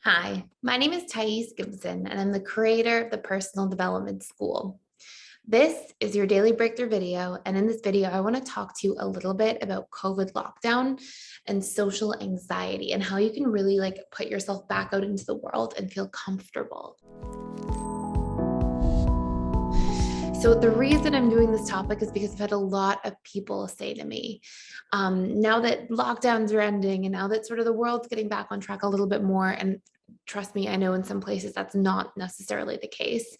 Hi, my name is Gibson, and I'm the creator of the Personal Development School. This is your daily breakthrough video, and in this video, I want to talk to you a little bit about COVID lockdown and social anxiety and how you can really put yourself back out into the world and feel comfortable. So the reason I'm doing this topic is because I've had a lot of people say to me, now that lockdowns are ending and now that sort of the world's getting back on track a little bit more, and trust me, I know in some places that's not necessarily the case.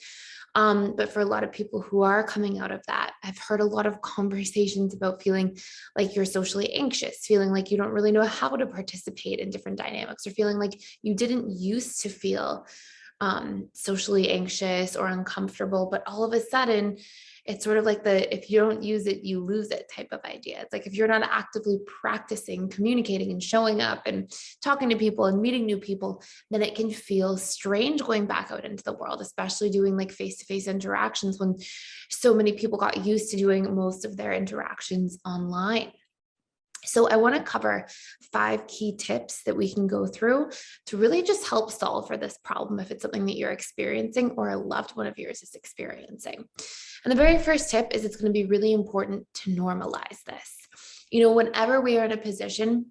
But for a lot of people who are coming out of that, I've heard a lot of conversations about feeling like you're socially anxious, feeling like you don't really know how to participate in different dynamics, or feeling like you didn't used to feel socially anxious or uncomfortable, but all of a sudden it's sort of like the if you don't use it, you lose it type of idea. It's like if you're not actively practicing communicating and showing up and talking to people and meeting new people, then it can feel strange going back out into the world, especially doing like face-to-face interactions when so many people got used to doing most of their interactions online. So I want to cover 5 key tips that we can go through to really just help solve for this problem if it's something that you're experiencing or a loved one of yours is experiencing. And the very first tip is it's going to be really important to normalize this. Whenever we are in a position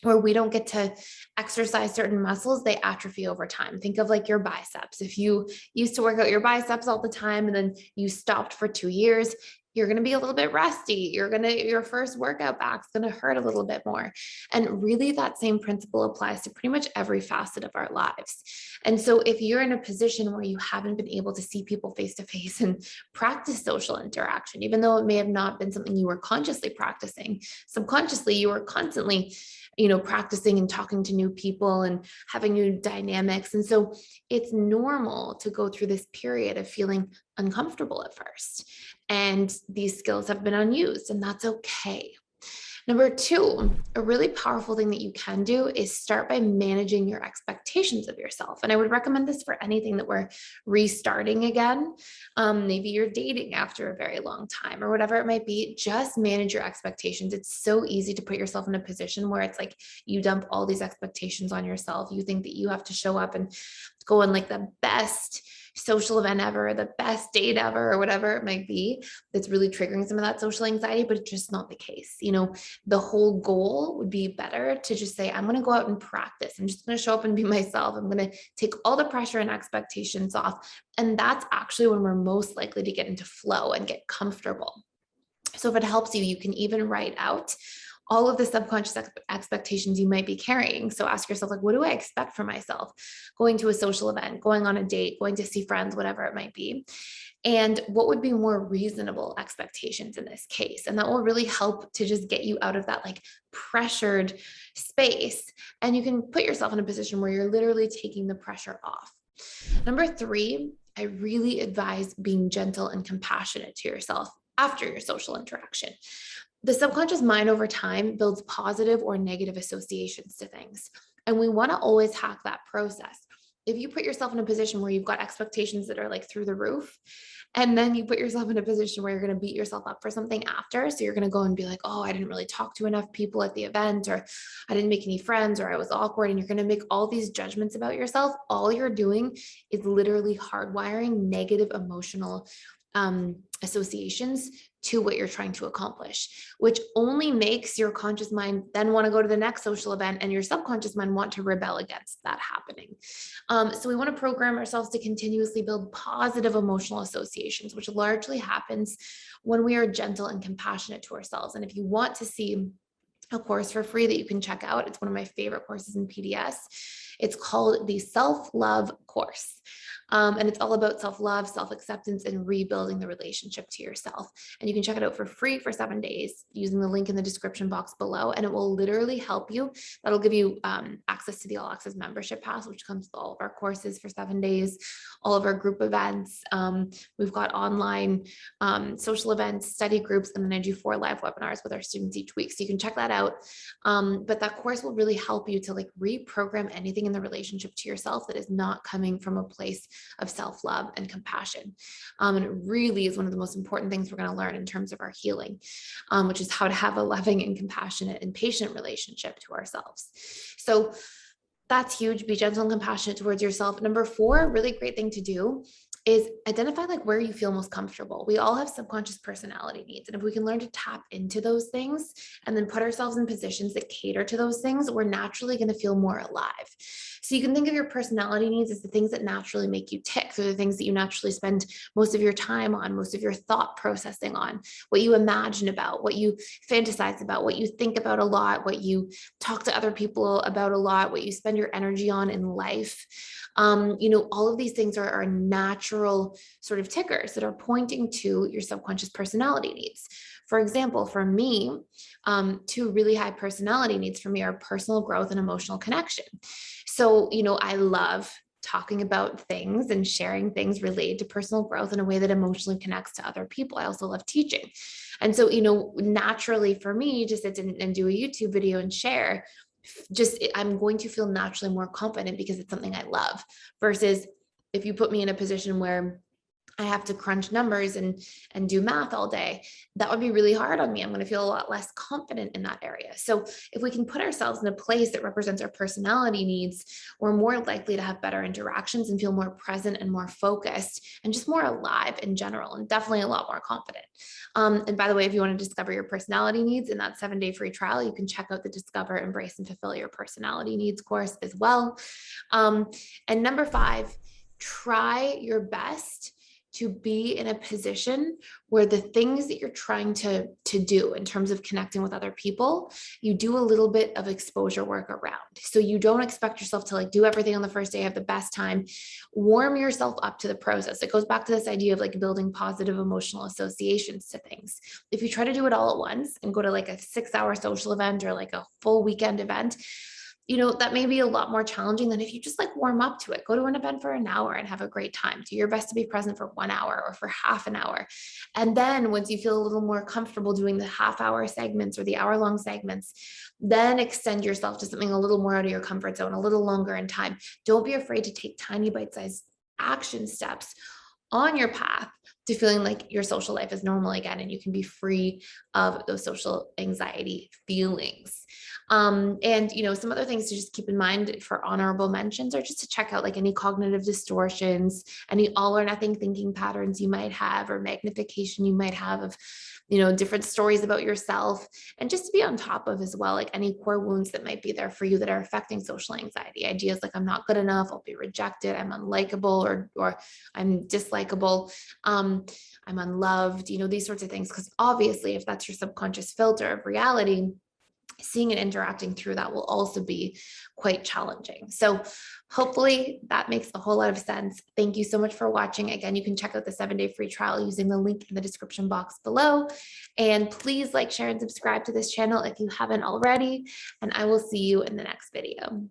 where we don't get to exercise certain muscles, they atrophy over time. Think of like your biceps. If you used to work out your biceps all the time and then you stopped for 2 years, you're going to be a little bit rusty. Your first workout back's going to hurt a little bit more. And really that same principle applies to pretty much every facet of our lives. And so if you're in a position where you haven't been able to see people face to face and practice social interaction, even though it may have not been something you were consciously practicing, subconsciously you were constantly practicing and talking to new people and having new dynamics. And so it's normal to go through this period of feeling uncomfortable at first. And these skills have been unused, and that's okay. Number 2, a really powerful thing that you can do is start by managing your expectations of yourself. And I would recommend this for anything that we're restarting again. Maybe you're dating after a very long time or whatever it might be. Just manage your expectations. It's so easy to put yourself in a position where it's like you dump all these expectations on yourself. You think that you have to show up and go on like the best social event ever, the best date ever, or whatever it might be. That's really triggering some of that social anxiety, but it's just not the case. The whole goal would be better to just say, I'm going to go out and practice. I'm just going to show up and be myself. I'm going to take all the pressure and expectations off. And that's actually when we're most likely to get into flow and get comfortable. So if it helps you, you can even write out all of the subconscious expectations you might be carrying. So ask yourself, what do I expect from myself? Going to a social event, going on a date, going to see friends, whatever it might be. And what would be more reasonable expectations in this case? And that will really help to just get you out of that pressured space. And you can put yourself in a position where you're literally taking the pressure off. Number 3, I really advise being gentle and compassionate to yourself after your social interaction. The subconscious mind over time builds positive or negative associations to things. And we want to always hack that process. If you put yourself in a position where you've got expectations that are through the roof, and then you put yourself in a position where you're going to beat yourself up for something after. So you're going to go and be like, oh, I didn't really talk to enough people at the event, or I didn't make any friends, or I was awkward. And you're going to make all these judgments about yourself. All you're doing is literally hardwiring negative emotional associations to what you're trying to accomplish, which only makes your conscious mind then want to go to the next social event and your subconscious mind want to rebel against that happening. So we want to program ourselves to continuously build positive emotional associations, which largely happens when we are gentle and compassionate to ourselves. And if you want to see a course for free that you can check out, it's one of my favorite courses in PDS. It's called the Self-Love Course. And it's all about self-love, self-acceptance, and rebuilding the relationship to yourself. And you can check it out for free for 7 days using the link in the description box below. And it will literally help you. That'll give you access to the All Access membership pass, which comes with all of our courses for 7 days, all of our group events. We've got online social events, study groups, and then I do 4 live webinars with our students each week. So you can check that out. But that course will really help you to reprogram anything in the relationship to yourself that is not coming from a place of self-love and compassion. And it really is one of the most important things we're going to learn in terms of our healing, which is how to have a loving and compassionate and patient relationship to ourselves. So That's huge. Be gentle and compassionate towards yourself. Number four, really great thing to do is identify like where you feel most comfortable. We all have subconscious personality needs. And if we can learn to tap into those things and then put ourselves in positions that cater to those things, we're naturally going to feel more alive. So you can think of your personality needs as the things that naturally make you tick. They're the things that you naturally spend most of your time on, most of your thought processing on, what you imagine about, what you fantasize about, what you think about a lot, what you talk to other people about a lot, what you spend your energy on in life. All of these things are natural sort of tickers that are pointing to your subconscious personality needs. For example, for me, two really high personality needs for me are personal growth and emotional connection. So, I love talking about things and sharing things related to personal growth in a way that emotionally connects to other people. I also love teaching. And so, naturally for me to sit and do a YouTube video and share, just I'm going to feel naturally more confident because it's something I love versus if you put me in a position where I have to crunch numbers and do math all day, that would be really hard on me. I'm going to feel a lot less confident in that area. So if we can put ourselves in a place that represents our personality needs, we're more likely to have better interactions and feel more present and more focused and just more alive in general, and definitely a lot more confident. And by the way, if you want to discover your personality needs in that 7-day free trial, you can check out the Discover, Embrace, and Fulfill Your Personality Needs course as well. And number 5, try your best to be in a position where the things that you're trying to do in terms of connecting with other people, you do a little bit of exposure work around. So you don't expect yourself to like do everything on the first day, have the best time. Warm yourself up to the process. It goes back to this idea of like building positive emotional associations to things. If you try to do it all at once and go to like a 6-hour social event or like a full weekend event, that may be a lot more challenging than if you just like warm up to it. Go to an event for an hour and have a great time. Do your best to be present for 1 hour or for half an hour. And then once you feel a little more comfortable doing the half-hour segments or the hour-long segments, then extend yourself to something a little more out of your comfort zone, a little longer in time. Don't be afraid to take tiny bite-sized action steps on your path to feeling like your social life is normal again and you can be free of those social anxiety feelings. And some other things to just keep in mind for honorable mentions are just to check out like any cognitive distortions, any all or nothing thinking patterns you might have, or magnification you might have of different stories about yourself, and just to be on top of as well, like any core wounds that might be there for you that are affecting social anxiety. Ideas like I'm not good enough, I'll be rejected, I'm unlikable, or I'm dislikable, I'm unloved, these sorts of things. Because obviously, if that's your subconscious filter of reality, seeing and interacting through that will also be quite challenging. So hopefully that makes a whole lot of sense. Thank you so much for watching. Again, you can check out the 7-day free trial using the link in the description box below. And please like, share, and subscribe to this channel if you haven't already. And I will see you in the next video.